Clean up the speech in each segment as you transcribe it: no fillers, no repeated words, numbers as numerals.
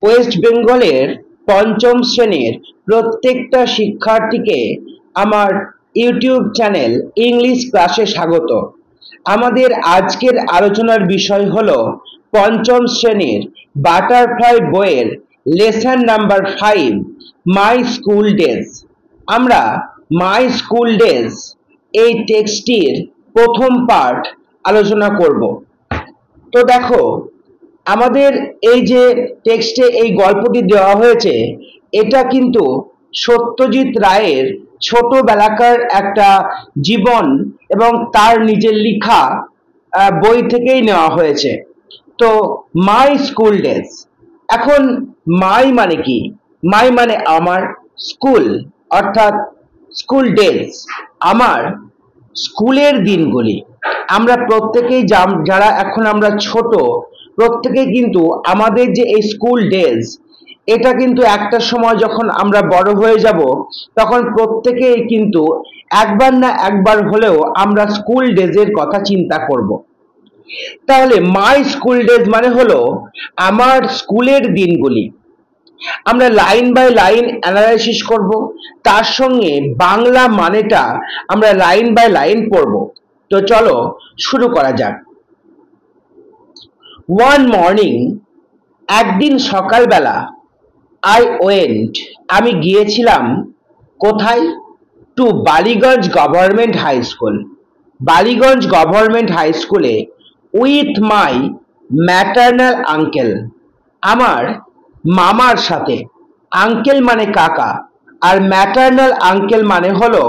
West বেঙ্গলের পঞ্চম শ্রেণীর প্রত্যেকটা শিক্ষার্থীকে আমার ইউটিউব চ্যানেল ইংলিশ ক্লাসে স্বাগত। আমাদের আজকের আলোচনার বিষয় হলো পঞ্চম শ্রেণীর বাটারফ্লাই বইয়ের lesson number 5 my school days. আমরা মাই স্কুল ডেজ এই টেক্সটটির প্রথম পার্ট আলোচনা করব। তো দেখো, আমাদের এই যে টেক্সটে এই গল্পটি দেওয়া হয়েছে, এটা কিন্তু সত্যজিৎ রায়ের ছোটবেলাকার একটা জীবন এবং তার নিজের লেখা বই থেকেই নেওয়া হয়েছে। তো মাই স্কুল ডেজ, এখন মাই মানে কি? মাই মানে আমার, স্কুল অর্থাৎ স্কুল ডেজ আমার স্কুলের দিনগুলি। আমরা প্রত্যেকেই যারা এখন আমরা ছোট, প্রত্যেকেই কিন্তু আমাদের যে এই স্কুল ডেজ, এটা কিন্তু একটা সময় যখন আমরা বড় হয়ে যাব, তখন প্রত্যেকেই কিন্তু একবার না একবার হলেও আমরা স্কুল ডেজের কথা চিন্তা করব। তাহলে মাই স্কুল ডেজ মানে হলো আমার স্কুলের দিনগুলি। আমরা লাইন বাই লাইন অ্যানালাইসিস করব, তার সঙ্গে বাংলা মানেটা আমরা লাইন বাই লাইন পড়ব। তো চলো শুরু করা যাক। ওয়ান মর্নিং, একদিন সকালবেলা, আই ওয়েন্ট, আমি গিয়েছিলাম। কোথায়? To Ballygunge government high school. Ballygunge government high স্কুলে উইথ মাই ম্যাটার্নাল আঙ্কেল, আমার মামার সাথে। আঙ্কেল মানে কাকা, আর ম্যাটার্নাল আঙ্কেল মানে হলো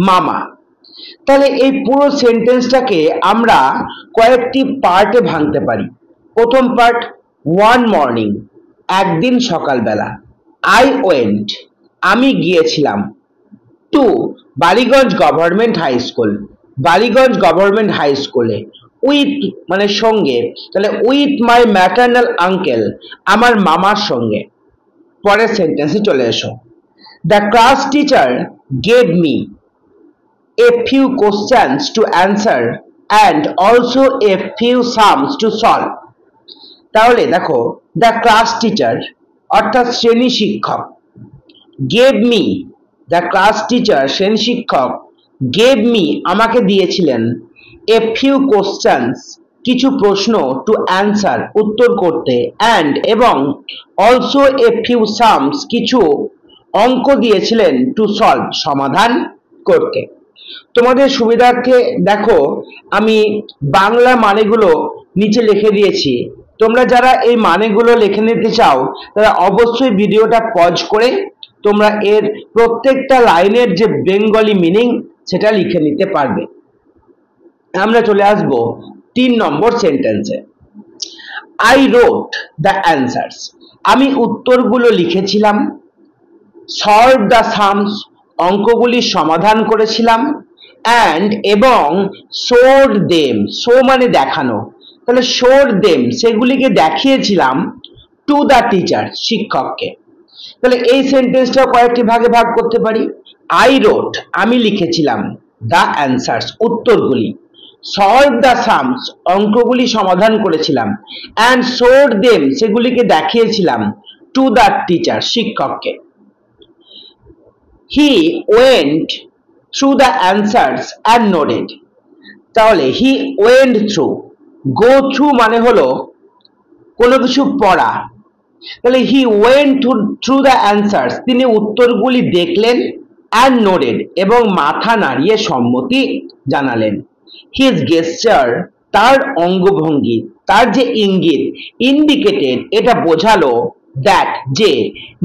মামা। তাহলে এই পুরো সেন্টেন্সটাকে আমরা কয়েকটি পার্টে ভাঙতে পারি। প্রথম পার্ট, ওয়ান মর্নিং, একদিন সকালবেলা। আই ওয়েন্ট, আমি গিয়েছিলাম। To Ballygunge government high school, Ballygunge government high স্কুলে। উইথ মানে সঙ্গে, তাহলে উইথ মাই ম্যাটার্নাল আঙ্কেল, আমার মামার সঙ্গে। পরের সেন্টেন্সে চলে এসো। The class teacher gave me a few questions to answer and also a few sums to solve. তাহলে দেখো, দ্য ক্লাস টিচার অর্থাৎ শ্রেণী শিক্ষক, gave me, the class teacher শ্রেণী শিক্ষক, গেভ মি আমাকে দিয়েছিলেন, এ ফিউ কোশ্চেন্স কিছু প্রশ্ন, টু অ্যান্সার উত্তর করতে, অ্যান্ড এবং অলসো এ ফিউ সামস কিছু অঙ্ক দিয়েছিলেন, টু সলভ সমাধান করতে। তোমাদের সুবিধার্থে দেখো, আমি বাংলা মানেগুলো নিচে লিখে দিয়েছি। তোমরা যারা এই মানেগুলো লিখে নিতে চাও, তারা অবশ্যই ভিডিওটা পজ করে তোমরা এর প্রত্যেকটা লাইনের যে বেঙ্গলি মিনিং সেটা লিখে নিতে পারবে। আমরা চলে আসব 3 নম্বর সেন্টেন্সে। আই রোট দ্য অ্যান্সার্স, আমি উত্তরগুলো লিখেছিলাম। সলভ দ্য সামস, অঙ্কগুলির সমাধান করেছিলাম। অ্যান্ড এবং শোড দেম, শো মানে দেখানো, তাহলে শোড দেম সেগুলিকে দেখিয়েছিলাম, টু দ্য টিচার শিক্ষককে। তাহলে এই সেন্টেন্সটা কয়েকটি ভাগে ভাগ করতে পারি। আই রোট আমি লিখেছিলাম, দ্য অ্যান্সার্স উত্তরগুলি, সলভ দ্য সামস অঙ্কগুলি সমাধান করেছিলাম, অ্যান্ড শোড দেম সেগুলিকে দেখিয়েছিলাম, টু দ্য টিচার শিক্ষককে। He went through the answers and noted, তাহলে he went through, go through মানে হলো কোনো কিছু পড়া, তাহলে he went through the answers তিনি উত্তরগুলি দেখলেন, অ্যান্ড নোটেড এবং মাথা নাড়িয়ে সম্মতি জানালেন। হিজ গেস্টার তার অঙ্গভঙ্গি, তার যে ইঙ্গিত, ইন্ডিকেটেড এটা বোঝালো, দ্যাট যে,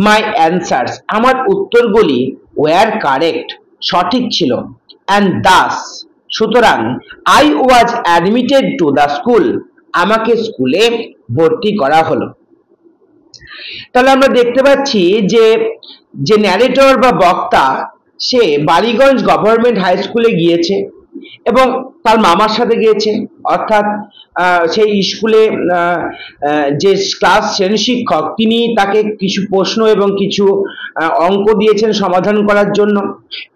মাই অ্যান্সার্স আমার উত্তরগুলি, ওয়ার কারেক্ট সঠিক ছিল, অ্যান্ড দাস সুতরাং, I was admitted to the school আমাকে স্কুলে ভর্তি করা হলো। তাহলে আমরা দেখতে পাচ্ছি যে যে ন্যারেটর বা বক্তা, সে বালিগঞ্জ গভর্নমেন্ট হাই স্কুলে গিয়েছে এবং তার মামার সাথে গিয়েছে, অর্থাৎ সেই স্কুলে যে ক্লাস শ্রেণী শিক্ষক তিনি তাকে কিছু প্রশ্ন এবং কিছু অঙ্ক দিয়েছেন সমাধান করার জন্য,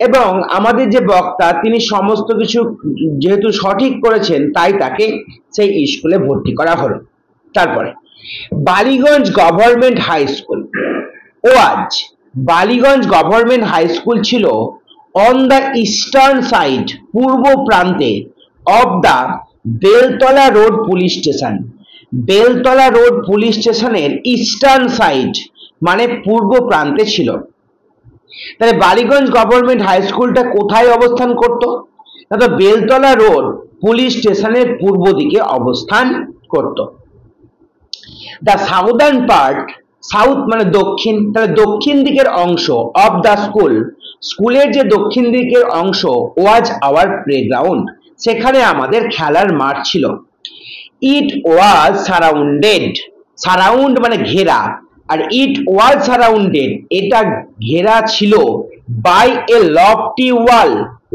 এবং আমাদের যে বক্তা তিনি সমস্ত কিছু যেহেতু সঠিক করেছেন, তাই তাকে সেই স্কুলে ভর্তি করা হলো। তারপরে Ballygunge government high school was Ballygunge government high school ছিল অন দ্য ইস্টার্ন সাইড পূর্ব প্রান্তে of the Beltala road police station. Beltala road police স্টেশনের ইস্টার্ন সাইড মানে পূর্ব প্রান্তে ছিল। তাহলে বালিগঞ্জ গভর্নমেন্ট হাই স্কুলটা কোথায় অবস্থান করত? না তো বেলতলা রোড পুলিশ স্টেশনের পূর্ব দিকে অবস্থান করত। দ্য সাউদার্ন পার্ট, সাউথ মানে দক্ষিণ, তাহলে দক্ষিণ দিকের অংশ অফ দ্য স্কুল, স্কুলের যে দক্ষিণ দিকের অংশ ওয়াজ আওয়ার প্লেগ্রাউন্ড, সেখানে আমাদের খেলার মাঠ ছিল। ইট ওয়াজ সারাউন্ডেড, সারাউন্ড মানে ঘেরা, আর ইট ওয়াজ সারাউন্ডেড এটা ঘেরা ছিল by a lofty wall,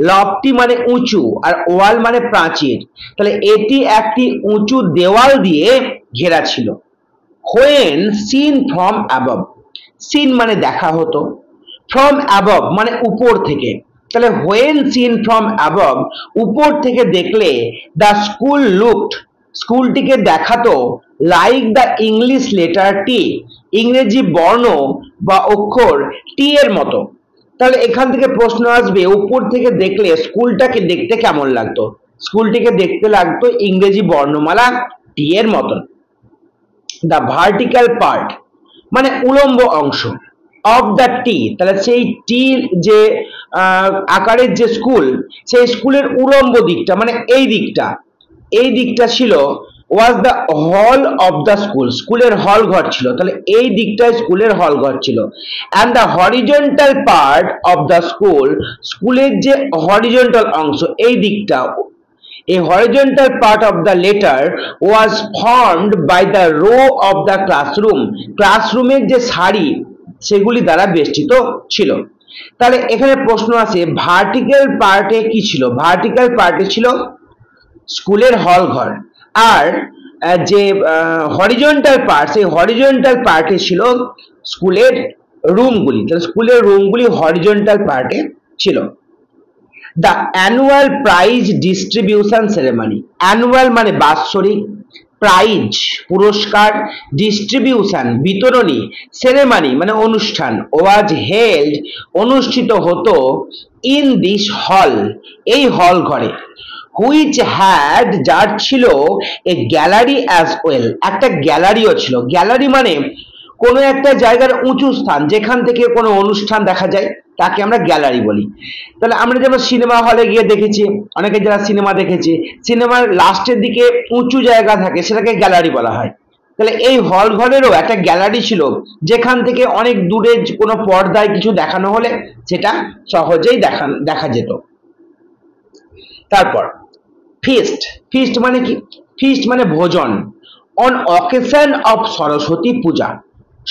lofty মানে উঁচু আর ওয়াল মানে প্রাচীর, তাহলে এটি একটি উঁচু দেওয়াল দিয়ে ঘেরা ছিল। When seen from above, seen মানে দেখা হতো, ফ্রম অ্যাবভ মানে উপর থেকে, তাহলে হোয়েন সিন ফ্রম অ্যাবভ উপর থেকে দেখলে দ্য স্কুল লুকড, স্কুলটিকে দেখাতো লাইক দ্য ইংলিশ লেটার টি, ইংরেজি বর্ণ বা অক্ষর টি এর মতো। তাহলে এখান থেকে প্রশ্ন আসবে উপর থেকে দেখলে স্কুলটাকে দেখতে কেমন লাগতো? স্কুলটিকে দেখতে লাগতো ইংরেজি বর্ণমালা টি এর মতন। দ্য ভার্টিক্যাল পার্ট মানে উলম্ব অংশ অফ দ্য টি, তাহলে সেই টি যে আকারের যে স্কুল, সেই স্কুলের উলম্ব দিকটা মানে এই দিকটা ছিল was the hall of the school, স্কুলের হল ঘর ছিল, তাহলে এই দিকটায় স্কুলের হল ঘর ছিল। And the horizontal part of the school, স্কুলের যে হরিজন্টাল অংশ এই দিকটা, a horizontal part of the letter was formed by the row of the classroom, ক্লাসরুমের যে সারি সেগুলি দ্বারা বেষ্টিত ছিল। তাহলে এখানে প্রশ্ন আছে ভার্টিক্যাল পার্টে কি ছিল? ভার্টিক্যাল পার্টে ছিল স্কুলের হল ঘর, আর যে হরিজন্টাল পার্ট, সেই হরিজন্টাল পার্টে ছিল স্কুলের রুমগুলি, তাহলে স্কুলের রুমগুলি হরিজন্টাল পার্টে ছিল। The annual prize distribution ceremony, annual মানে বাৎসরিক, প্রাইজ পুরস্কার, ডিস্ট্রিবিউশন বিতরণী, সেরেমনি মানে অনুষ্ঠান, ওয়াজ হেল্ড অনুষ্ঠিত হতো ইন দিস হল এই হল ঘরে, হুইচ হ্যাড যার ছিল এ গ্যালারি অ্যাজ ওয়েল, একটা গ্যালারিও ছিল। গ্যালারি মানে কোনো একটা জায়গার উঁচু স্থান যেখান থেকে কোনো অনুষ্ঠান দেখা যায় তাকে আমরা গ্যালারি বলি। তাহলে আমরা যেমন সিনেমা হলে গিয়ে দেখেছি, অনেকে যারা সিনেমা দেখেছে, সিনেমার লাস্টের দিকে উঁচু জায়গা থাকে সেটাকে গ্যালারি বলা হয়। তাহলে এই হল ঘরেরও একটা গ্যালারি ছিল যেখান থেকে অনেক দূরে কোনো পর্দায় কিছু দেখানো হলে সেটা সহজেই দেখা যেত। তারপর ফিস্ট, ফিস্ট মানে কি? ফিস্ট মানে ভোজন। অন অকেশন অফ সরস্বতী পূজা,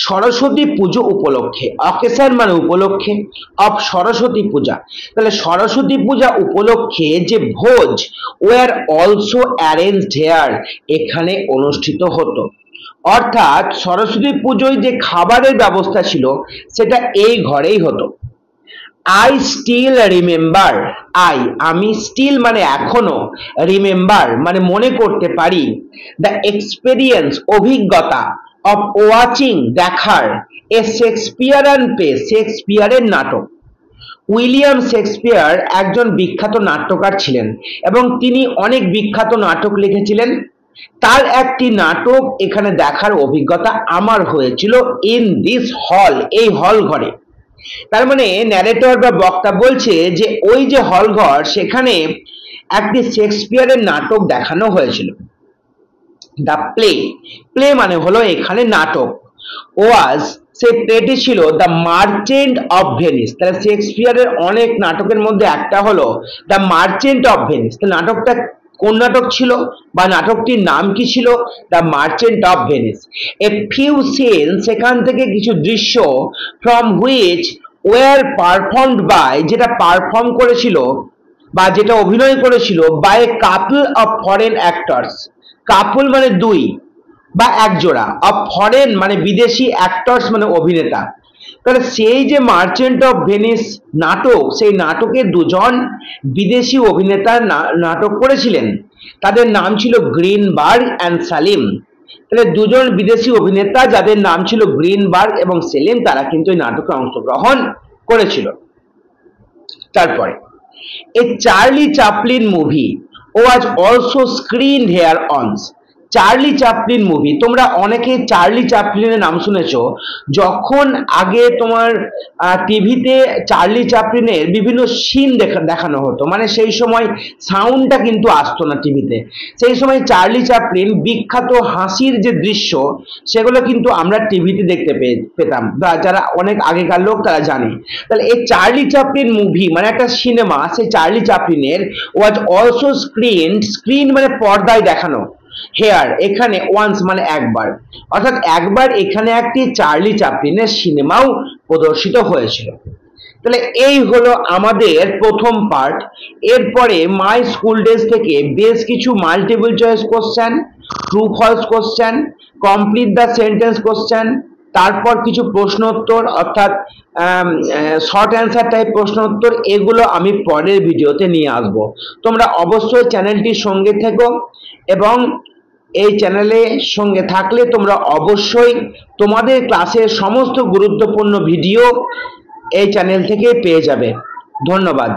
সরস্বতী পুজো উপলক্ষে, অকেশন মানে উপলক্ষে, অফ সরস্বতী পূজা, তাহলে সরস্বতী পূজা উপলক্ষে যে ভোজ ওয়ার অলসো অ্যারেঞ্জড হেয়ার, এখানে অনুষ্ঠিত হতো। অর্থাৎ সরস্বতী পুজোয় যে খাবারের ব্যবস্থা ছিল সেটা এই ঘরেই হতো। আই স্টিল রিমেম্বার, আমি স্টিল মানে এখনো, রিমেম্বার মানে মনে করতে পারি, দ্য এক্সপেরিয়েন্স অভিজ্ঞতা, অফ ওয়াচিং দেখার, এ শেক্সপিয়ারান প্লে শেক্সপিয়ারের নাটক। উইলিয়াম শেক্সপিয়ার একজন বিখ্যাত নাট্যকার ছিলেন এবং তিনি অনেক বিখ্যাত নাটক লিখেছিলেন। তার একটি নাটক এখানে দেখার অভিজ্ঞতা আমার হয়েছিল ইন দিস হল এই হল ঘরে। তার মানে ন্যারেটর বা বক্তা বলছে যে ওই যে হল ঘর সেখানে একটি শেক্সপিয়ারের নাটক দেখানো হয়েছিল। দ্য প্লে, প্লে মানে হলো এখানে নাটক। ওয়াজ সেই প্লেটি ছিল দ্য মার্চেন্ট অফ ভেনিস, তাহলে শেক্সপিয়ারের অনেক নাটকের মধ্যে একটা হলো দ্য মার্চেন্ট অফ ভেনিস। তাহলে নাটকটা কোন নাটক ছিল বা নাটকটির নাম কি ছিল? The Merchant of Venice. A few scene, সেখান থেকে কিছু দৃশ্য, from which were performed by, যেটা পারফর্ম করেছিল বা যেটা অভিনয় করেছিল by a couple of foreign actors, couple মানে দুই বা এক জোড়া, অফ ফরেন মানে বিদেশি, অ্যাক্টরস মানে অভিনেতা। তাহলে সেই যে মার্চেন্ট অফ ভেনিস নাটক, সেই নাটকে দুজন বিদেশি অভিনেতা নাটক করেছিলেন, তাদের নাম ছিল গ্রিনবার্গ অ্যান্ড সালিম। তাহলে দুজন বিদেশি অভিনেতা যাদের নাম ছিল গ্রিনবার্গ এবং সেলিম, তারা কিন্তু এই নাটকে অংশগ্রহণ করেছিল। তারপরে a Charlie Chaplin movie was also screened here once. Charlie Chaplin movie, তোমরা অনেকে চার্লি চ্যাপলিনের নাম শুনেছো। যখন আগে তোমার টিভিতে চার্লি চ্যাপলিনের বিভিন্ন সিন দেখানো হতো, মানে সেই সময় সাউন্ডটা কিন্তু আসতো না টিভিতে, সেই সময় চার্লি চ্যাপলিন বিখ্যাত হাসির যে দৃশ্য সেগুলো কিন্তু আমরা টিভিতে দেখতে পেতাম, বা যারা অনেক আগেকার লোক তারা জানে। তাহলে এই চার্লি চ্যাপলিন মুভি মানে একটা সিনেমা, সেই চার্লি চ্যাপলিনের ওয়াজ অলসো স্ক্রিন মানে পর্দায় দেখানো, হেয়ার এখানে ওয়ান্স মানে একবার, অর্থাৎ একবার এখানে একটি চার্লি চ্যাপলিনের সিনেমাও প্রদর্শিত হয়েছিল। তাহলে এই হলো আমাদের প্রথম পার্ট। এরপরে মাই স্কুল ডেজ থেকে বেশ কিছু multiple choice question, true false question, complete the sentence question, তারপর কিছু প্রশ্ন উত্তর অর্থাৎ শর্ট অ্যান্সার টাইপ প্রশ্ন উত্তর, এগুলো আমি পরের ভিডিওতে নিয়ে আসব। তোমরা অবশ্যই চ্যানেলটির সঙ্গে থেকো, এবং এই চ্যানেলের সঙ্গে থাকলে তোমরা অবশ্যই তোমাদের ক্লাসের সমস্ত গুরুত্বপূর্ণ ভিডিও এই চ্যানেল থেকে পেয়ে যাবে। ধন্যবাদ।